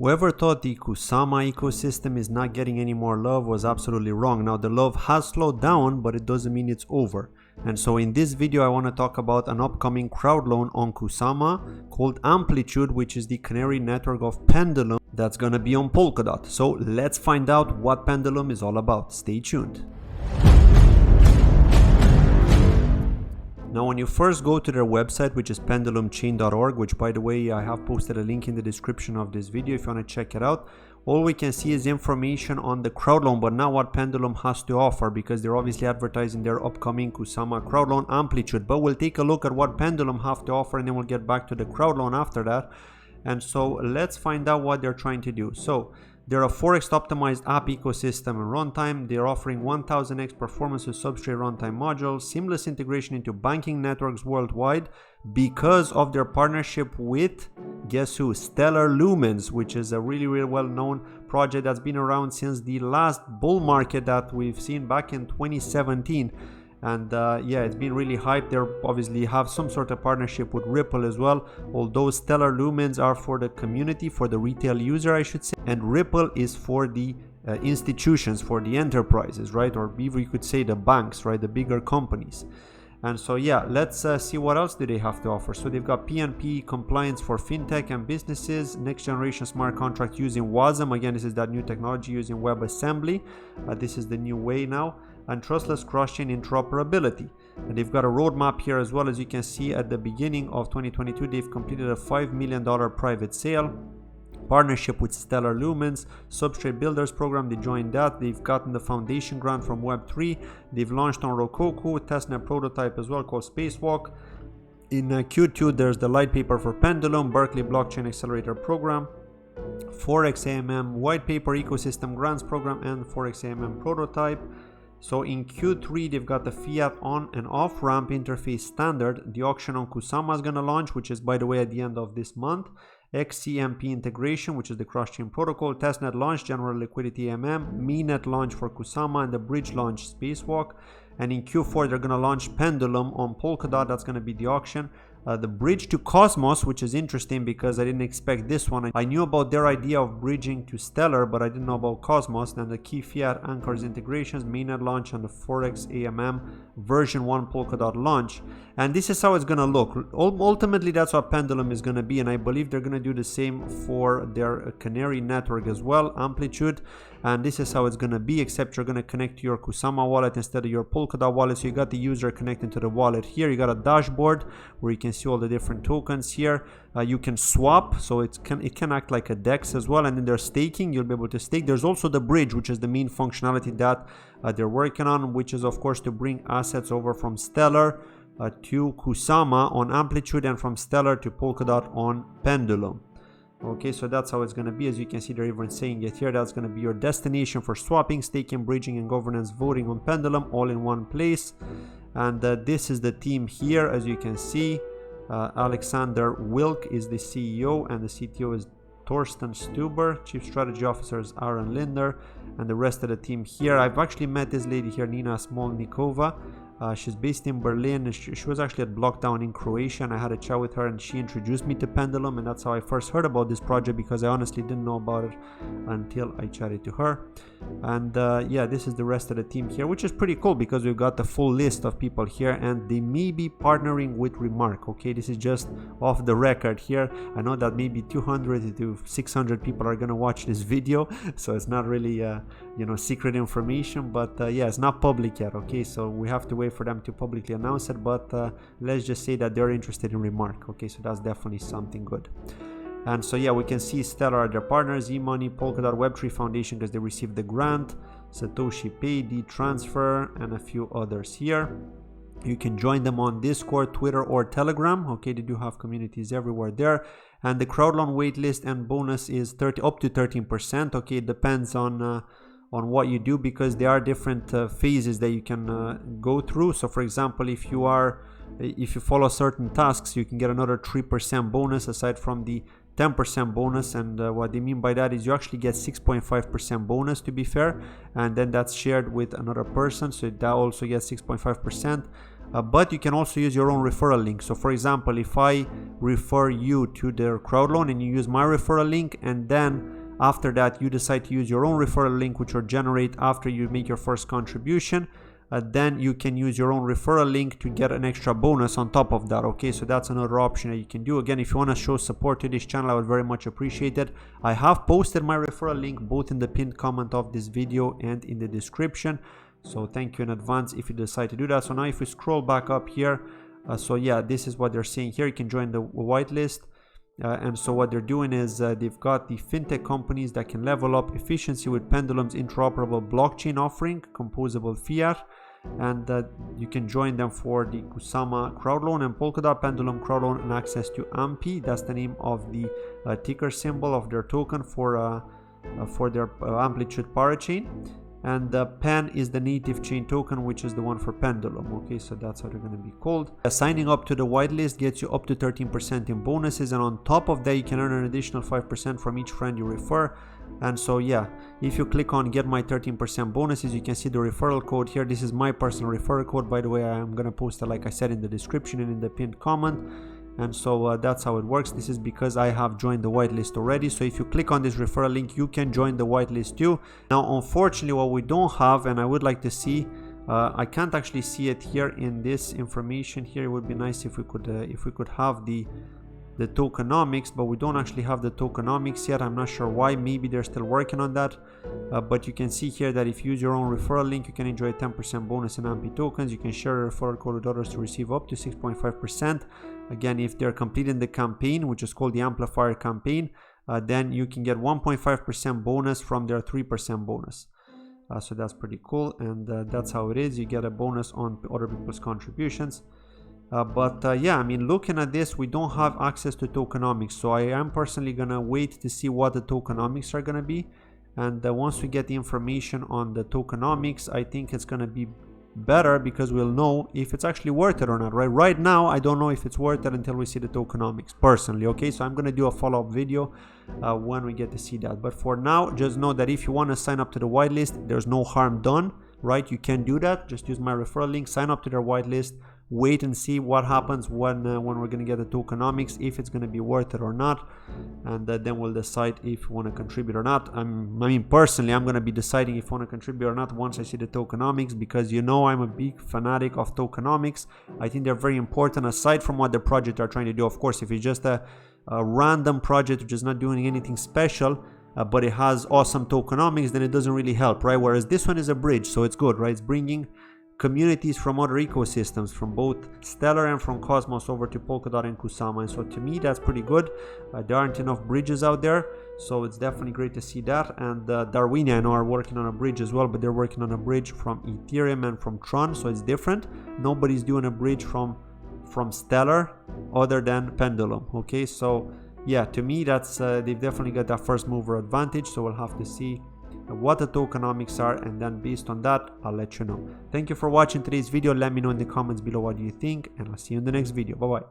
Whoever thought the Kusama ecosystem is not getting any more love was absolutely wrong. Now the love has slowed down, but it doesn't mean it's over. And so in this video I want to talk about an upcoming crowd loan on Kusama called Amplitude, which is the canary network of Pendulum that's gonna be on Polkadot. So let's find out what Pendulum is all about. Stay tuned. Now when you first go to their website, which is pendulumchain.org, which by the way I have posted a link in the description of this video if you want to check it out, all we can see is information on the crowd loan, but not what Pendulum has to offer, because they're obviously advertising their upcoming Kusama crowd loan Amplitude. But we'll take a look at what Pendulum have to offer and then we'll get back to the crowd loan after that. And so let's find out what they're trying to do. So they're a Forex optimized app ecosystem and runtime. They're offering 1000x performance with Substrate runtime modules, seamless integration into banking networks worldwide because of their partnership with, guess who? Stellar Lumens, which is a really well-known project that's been around since the last bull market that we've seen back in 2017. And yeah, it's been really hyped. They obviously have some sort of partnership with Ripple as well, although Stellar Lumens are for the community, for the retail user I should say, and Ripple is for the institutions, for the enterprises, right? Or even you could say the banks, right? The bigger companies. And so yeah, let's see what else do they have to offer. So they've got PNP compliance for fintech and businesses, next generation smart contract using WASM. Again, this is that new technology using WebAssembly. This is the new way now. And trustless cross-chain interoperability. And they've got a roadmap here as well. As you can see, at the beginning of 2022 they've completed a $5 million private sale, partnership with Stellar Lumens, Substrate Builders program, they joined that. They've gotten the foundation grant from Web3. They've launched on Rococo, testnet prototype as well called Spacewalk. In Q2 there's the light paper for Pendulum, Berkeley Blockchain Accelerator program, Forex AMM white paper ecosystem grants program, and Forex AMM prototype. So in Q3 they've got the fiat on and off ramp interface standard. The auction on Kusama is going to launch, which is by the way at the end of this month. XCMP integration, which is the cross-chain protocol. Testnet launch, general liquidity mainnet launch for Kusama, and the bridge launch Spacewalk. And in Q4 they're going to launch Pendulum on Polkadot. That's going to be the auction. The bridge to Cosmos, which is interesting because I didn't expect this one. I knew about their idea of bridging to Stellar, but I didn't know about Cosmos. Then the key fiat anchors integrations, mainnet launch, and the Forex AMM version 1 Polkadot launch. And this is how it's going to look. Ultimately, that's what Pendulum is going to be, and I believe they're going to do the same for their canary network as well, Amplitude. And this is how it's going to be, except you're going to connect to your Kusama wallet instead of your Polkadot wallet. So you got the user connecting to the wallet here. You got a dashboard where you can see all the different tokens here. You can swap, so it can act like a DEX as well. And then there's staking, you'll be able to stake. There's also the bridge, which is the main functionality that they're working on, which is of course to bring assets over from Stellar to Kusama on Amplitude, and from Stellar to Polkadot on Pendulum. Okay, so that's how it's going to be. As you can see, they're even saying it here. That's going to be your destination for swapping, staking, bridging, and governance voting on Pendulum, all in one place. And this is the team here. As you can see, Alexander Wilk is the CEO, and the CTO is Torsten Stuber. Chief Strategy Officer is Aaron Linder, and the rest of the team here. I've actually met this lady here, Nina Smolnikova. She's based in Berlin. She was actually at Blockdown in Croatia, and I had a chat with her, and she introduced me to Pendulum, and that's how I first heard about this project, because I honestly didn't know about it until I chatted to her. And yeah, this is the rest of the team here, which is pretty cool because we've got the full list of people here, and they may be partnering with Remark. Okay, this is just off the record here. I know that maybe 200 to 600 people are gonna watch this video, so it's not really you know, secret information, but yeah, it's not public yet. Okay, so we have to wait for them to publicly announce it, but let's just say that they're interested in Remark. Okay, so that's definitely something good. And so yeah, we can see Stellar are their partners, eMoney, Polkadot, Web3 Foundation because they received the grant, Satoshi Pay, D-Transfer, and a few others here. You can join them on Discord, Twitter, or Telegram. Okay, they do have communities everywhere there. And the crowdloan waitlist and bonus is up to 13%. Okay, it depends on what you do, because there are different phases that you can go through. So for example, if you follow certain tasks, you can get another 3% bonus aside from the 10% bonus. And what they mean by that is you actually get 6.5% bonus, to be fair, and then that's shared with another person, so that also gets 6.5%. but you can also use your own referral link. So for example, if I refer you to their Crowdloan and you use my referral link, and then after that you decide to use your own referral link which will generate after you make your first contribution, then you can use your own referral link to get an extra bonus on top of that. Okay, so that's another option that you can do. Again, if you want to show support to this channel, I would very much appreciate it. I have posted my referral link both in the pinned comment of this video and in the description, so thank you in advance if you decide to do that. So now if we scroll back up here, so yeah, this is what they're saying here. You can join the whitelist. And so what they're doing is they've got the fintech companies that can level up efficiency with Pendulum's interoperable blockchain offering, composable fiat, and you can join them for the Kusama Crowdloan and Polkadot Pendulum Crowdloan and access to AMPI. That's the name of the ticker symbol of their token for their Amplitude parachain. And PEN is the native chain token, which is the one for Pendulum. Okay, so that's how they're going to be called. Signing up to the whitelist gets you up to 13% in bonuses, and on top of that you can earn an additional 5% from each friend you refer. And so yeah, if you click on get my 13% bonuses, you can see the referral code here. This is my personal referral code, by the way. I'm going to post it, like I said, in the description and in the pinned comment. And so that's how it works. This is because I have joined the whitelist already. So if you click on this referral link, you can join the whitelist too. Now unfortunately, what we don't have, and I would like to see, I can't actually see it here in this information here. It would be nice if we could have the tokenomics, but we don't actually have the tokenomics yet. I'm not sure why. Maybe they're still working on that, but you can see here that if you use your own referral link, you can enjoy a 10% bonus in AMPI tokens. You can share a referral code with others to receive up to 6.5%. Again, if they're completing the campaign, which is called the Amplifier campaign, then you can get 1.5% bonus from their 3% bonus. So that's pretty cool, and that's how it is. You get a bonus on other people's contributions. Yeah, I mean, looking at this, we don't have access to tokenomics, so I am personally gonna wait to see what the tokenomics are gonna be, and once we get the information on the tokenomics, I think it's gonna be better because we'll know if it's actually worth it or not. Right now I don't know if it's worth it until we see the tokenomics personally. Okay, so I'm gonna do a follow-up video when we get to see that, but for now just know that if you want to sign up to the whitelist, there's no harm done, right? You can do that. Just use my referral link, sign up to their whitelist, wait and see what happens when we're going to get the tokenomics, if it's going to be worth it or not, and then we'll decide if we want to contribute or not. I mean, personally, I'm going to be deciding if I want to contribute or not once I see the tokenomics, because you know I'm a big fanatic of tokenomics. I think they're very important aside from what the project are trying to do. Of course, if it's just a random project which is not doing anything special, but it has awesome tokenomics, then it doesn't really help, right? Whereas this one is a bridge, so it's good, right? It's bringing communities from other ecosystems, from both Stellar and from Cosmos, over to Polkadot and Kusama, and so to me that's pretty good. There aren't enough bridges out there, so it's definitely great to see that. And Darwinia, I know, are working on a bridge as well, but they're working on a bridge from Ethereum and from Tron, so it's different. Nobody's doing a bridge from Stellar other than Pendulum. Okay, so yeah, to me that's they've definitely got that first mover advantage, so we'll have to see what the tokenomics are, and then based on that I'll let you know. Thank you for watching today's video. Let me know in the comments below what you think, and I'll see you in the next video. Bye bye.